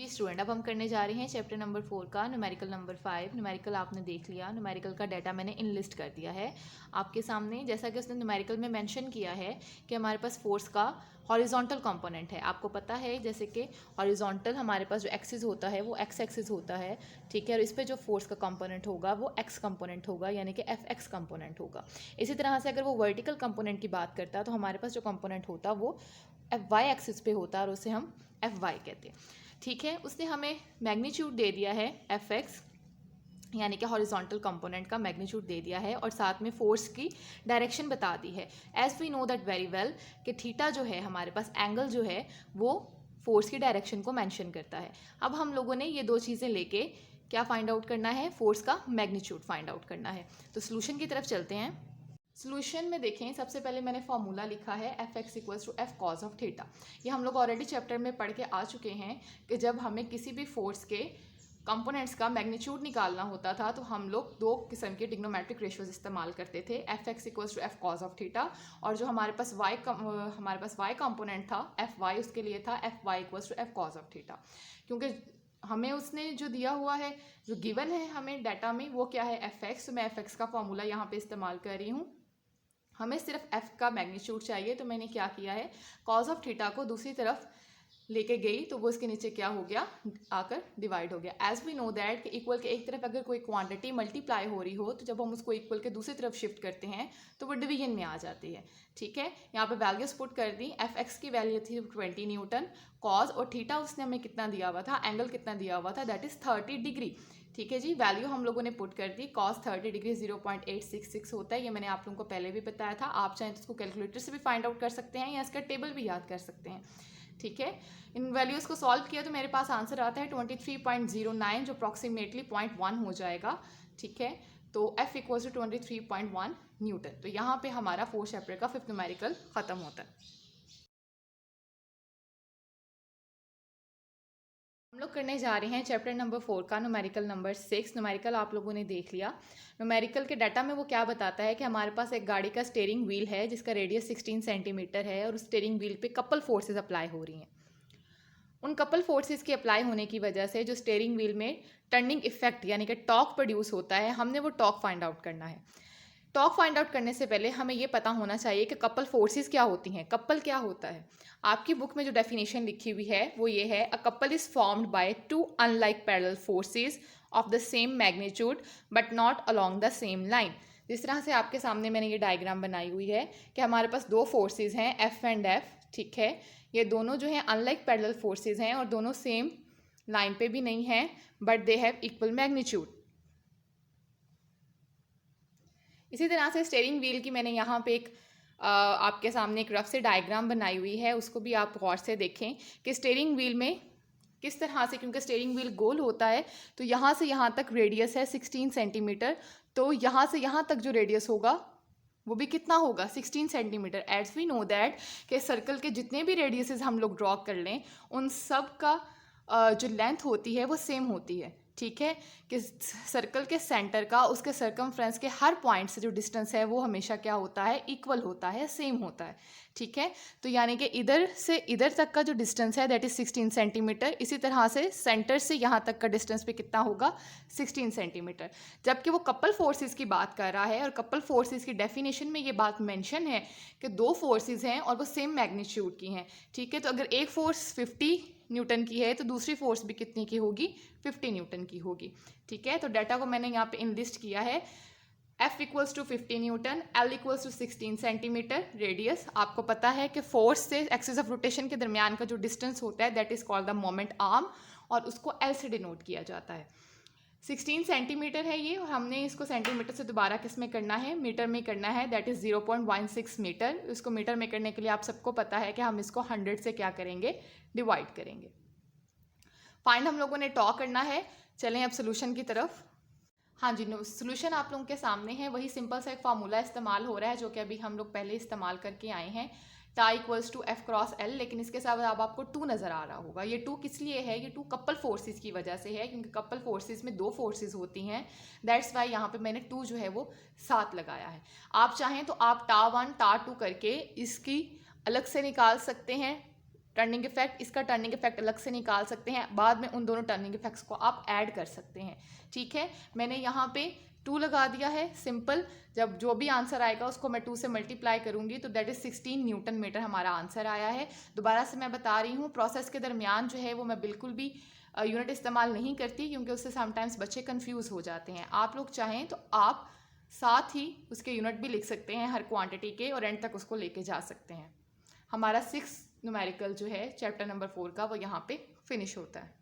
जी student, अब हम करने जा रहे हैं चैप्टर नंबर 4 का न्यूमेरिकल नंबर 5। न्यूमेरिकल आपने देख लिया, न्यूमेरिकल का डाटा मैंने इनलिस्ट कर दिया है आपके सामने। जैसा कि उसने न्यूमेरिकल में मेंशन किया है कि हमारे पास फोर्स का हॉरिजॉन्टल कंपोनेंट है। आपको पता है जैसे कि हॉरिजॉन्टल हमारे पास जो एक्सिस होता है वो एक्स एक्सिस होता है, ठीक है। और इस पर जो फोर्स का कंपोनेंट होगा वो एक्स कंपोनेंट होगा, यानी कि एफ एक्स कंपोनेंट होगा। इसी तरह से अगर वो वर्टिकल कंपोनेंट की बात करता है तो हमारे पास जो कंपोनेंट होता वो एफ वाई एक्सिस पे होता है और उसे हम एफ वाई कहते हैं, ठीक है। उसने हमें मैग्नीट्यूड दे दिया है एफ एक्स, यानी कि हॉरिजॉन्टल कंपोनेंट का मैग्नीट्यूड दे दिया है और साथ में फोर्स की डायरेक्शन बता दी है। As we know that very well कि थीटा जो है हमारे पास एंगल जो है वो फोर्स की डायरेक्शन को मेंशन करता है। अब हम लोगों ने ये दो चीज़ें लेके क्या फाइंड आउट करना है, फोर्स का मैग्नीट्यूड फाइंड आउट करना है। तो सोल्यूशन की तरफ चलते हैं। सोल्यूशन में देखें, सबसे पहले मैंने फॉर्मूला लिखा है f x equals to f cos of theta. ये हम लोग ऑलरेडी चैप्टर में पढ़ के आ चुके हैं कि जब हमें किसी भी फोर्स के कंपोनेंट्स का मैग्नीट्यूड निकालना होता था तो हम लोग दो किस्म के ट्रिग्नोमेट्रिक रेशियोज इस्तेमाल करते थे, f x equals to f cos of theta, और जो हमारे पास वाई कंपोनेंट था एफ वाई, उसके लिए था f y equals to f cos of theta. क्योंकि हमें उसने जो दिया हुआ है, जो गिवन है हमें डाटा में, वो क्या है एफ एक्स। तो मैं एफ एक्स का फॉर्मूला यहाँ पे इस्तेमाल कर रही हूँ। हमें सिर्फ f का मैग्नीट्यूड चाहिए, तो मैंने क्या किया है, कॉज ऑफ थीटा को दूसरी तरफ लेके गई तो वो इसके नीचे क्या हो गया, आकर डिवाइड हो गया। एज वी नो दैट कि इक्वल के एक तरफ अगर कोई क्वांटिटी मल्टीप्लाई हो रही हो तो जब हम उसको इक्वल के दूसरी तरफ शिफ्ट करते हैं तो वो डिवीजन में आ जाती है, ठीक है। यहाँ पे वैल्यूज पुट कर दी। एफ एक्स की वैल्यू थी 20 न्यूटन, कॉज और थीटा उसने हमें कितना दिया हुआ था, एंगल कितना दिया हुआ था, दैट इज 30 डिग्री, ठीक है जी। वैल्यू हम लोगों ने पुट कर दी। कॉस 30 डिग्री 0.866 होता है, ये मैंने आप लोगों को पहले भी बताया था। आप चाहें तो इसको कैलकुलेटर से भी फाइंड आउट कर सकते हैं या इसका टेबल भी याद कर सकते हैं, ठीक है। इन वैल्यूज़ को सॉल्व किया तो मेरे पास आंसर आता है 23.09, जो अप्रॉक्सीमेटली 0.1 हो जाएगा, ठीक है। तो F इक्वल्स टू 23.1 न्यूटन। तो यहाँ पे हमारा फोर्थ चैप्टर का 5th न्यूमेरिकल खत्म होता है। हम लोग करने जा रहे हैं चैप्टर नंबर 4 का न्यूमेरिकल नंबर 6। न्यूमेरिकल आप लोगों ने देख लिया। न्यूमेरिकल के डाटा में वो क्या बताता है कि हमारे पास एक गाड़ी का स्टीयरिंग व्हील है जिसका रेडियस 16 सेंटीमीटर है और उस स्टीयरिंग व्हील पे कपल फोर्सेस अप्लाई हो रही हैं। उन कपल फोर्सेस के अप्लाई होने की वजह से जो स्टीयरिंग व्हील में टर्निंग इफेक्ट यानी कि टॉर्क प्रोड्यूस होता है, हमने वो टॉर्क फाइंड आउट करना है। टॉर्क फाइंड आउट करने से पहले हमें ये पता होना चाहिए कि कपल फोर्सेस क्या होती हैं। कपल क्या होता है, आपकी बुक में जो डेफिनेशन लिखी हुई है वो ये है, a couple is formed by two unlike parallel forces of the same magnitude but not along the same line. जिस तरह से आपके सामने मैंने ये डायग्राम बनाई हुई है कि हमारे पास दो फोर्सेस हैं एफ एंड एफ, ठीक है। ये दोनों जो हैं अनलाइक पैरेलल फोर्सेस हैं और दोनों सेम लाइन पे भी नहीं हैं, but they have equal magnitude. इसी तरह से स्टीयरिंग व्हील की मैंने यहाँ पे एक आपके सामने एक रफ से डायग्राम बनाई हुई है, उसको भी आप गौर से देखें कि स्टीयरिंग व्हील में किस तरह से, क्योंकि स्टीयरिंग व्हील गोल होता है तो यहाँ से यहाँ तक रेडियस है 16 सेंटीमीटर, तो यहाँ से यहाँ तक जो रेडियस होगा वो भी कितना होगा, 16 centimetre. As we know that कि सर्कल के जितने भी रेडियसेस हम लोग ड्रॉ कर लें उन सब का जो लेंथ होती है वो सेम होती है, ठीक है। कि सर्कल के सेंटर का उसके सर्कमफ्रेंस के हर पॉइंट से जो डिस्टेंस है वो हमेशा क्या होता है, इक्वल होता है, सेम होता है, ठीक है। तो यानी कि इधर से इधर तक का जो डिस्टेंस है दैट इज 16 सेंटीमीटर। इसी तरह से सेंटर से यहाँ तक का डिस्टेंस भी कितना होगा, 16 सेंटीमीटर। जबकि वो कपल फोर्सेस की बात कर रहा है और कपल फोर्सेस की डेफिनेशन में ये बात मेंशन है कि दो फोर्सेस हैं और वो सेम मैग्नीट्यूड की हैं, ठीक है। तो अगर एक फोर्स 50 न्यूटन की है तो दूसरी फोर्स भी कितनी की होगी, 50 न्यूटन की होगी, ठीक है। तो डाटा को मैंने यहाँ पे इनलिस्ट किया है। F equals to 50 newton, L equals to 16 centimetre radius. आपको पता है कि फोर्स से एक्सिस ऑफ रोटेशन के दरमियान का जो डिस्टेंस होता है that is called the moment arm और उसको L से डिनोट किया जाता है। 16 सेंटीमीटर है ये और हमने इसको सेंटीमीटर से दोबारा किस में करना है, मीटर में करना है, दैट इज़ 0.16 मीटर। इसको मीटर में करने के लिए आप सबको पता है कि हम इसको 100 से क्या करेंगे, डिवाइड करेंगे। फाइंड हम लोगों ने टॉ करना है। चलें अब सोल्यूशन की तरफ। हाँ जी, सोल्यूशन आप लोगों के सामने है। वही सिंपल सा एक फार्मूला इस्तेमाल हो रहा है जो कि अभी हम लोग पहले इस्तेमाल करके आए हैं, tau equals to f cross l. लेकिन इसके साथ अब आपको 2 नज़र आ रहा होगा। ये 2 किस लिए है, ये 2 कपल फोर्सेस की वजह से है, क्योंकि कपल फोर्सेस में 2 फोर्सेस होती हैं। दैट्स वाई यहाँ पे मैंने 2 जो है वो साथ लगाया है। आप चाहें तो आप टा 1 टा 2 करके इसकी अलग से निकाल सकते हैं टर्निंग इफेक्ट, इसका टर्निंग इफेक्ट अलग से निकाल सकते हैं, बाद में उन दोनों टर्निंग इफेक्ट्स को आप ऐड कर सकते हैं। ठीक है, मैंने यहाँ पे 2 लगा दिया है सिंपल। जब जो भी आंसर आएगा उसको मैं 2 से मल्टीप्लाई करूंगी तो दैट इज 16 न्यूटन मीटर हमारा आंसर आया है। दोबारा से मैं बता रही हूँ, प्रोसेस के दरमियान जो है वो मैं बिल्कुल भी यूनिट इस्तेमाल नहीं करती, क्योंकि उससे समटाइम्स बच्चे कंफ्यूज हो जाते हैं। आप लोग चाहें तो आप साथ ही उसके यूनिट भी लिख सकते हैं हर क्वांटिटी के, और एंड तक उसको लेके जा सकते हैं। हमारा 6 न्यूमेरिकल जो है चैप्टर नंबर 4 का वो यहाँ पे फिनिश होता है।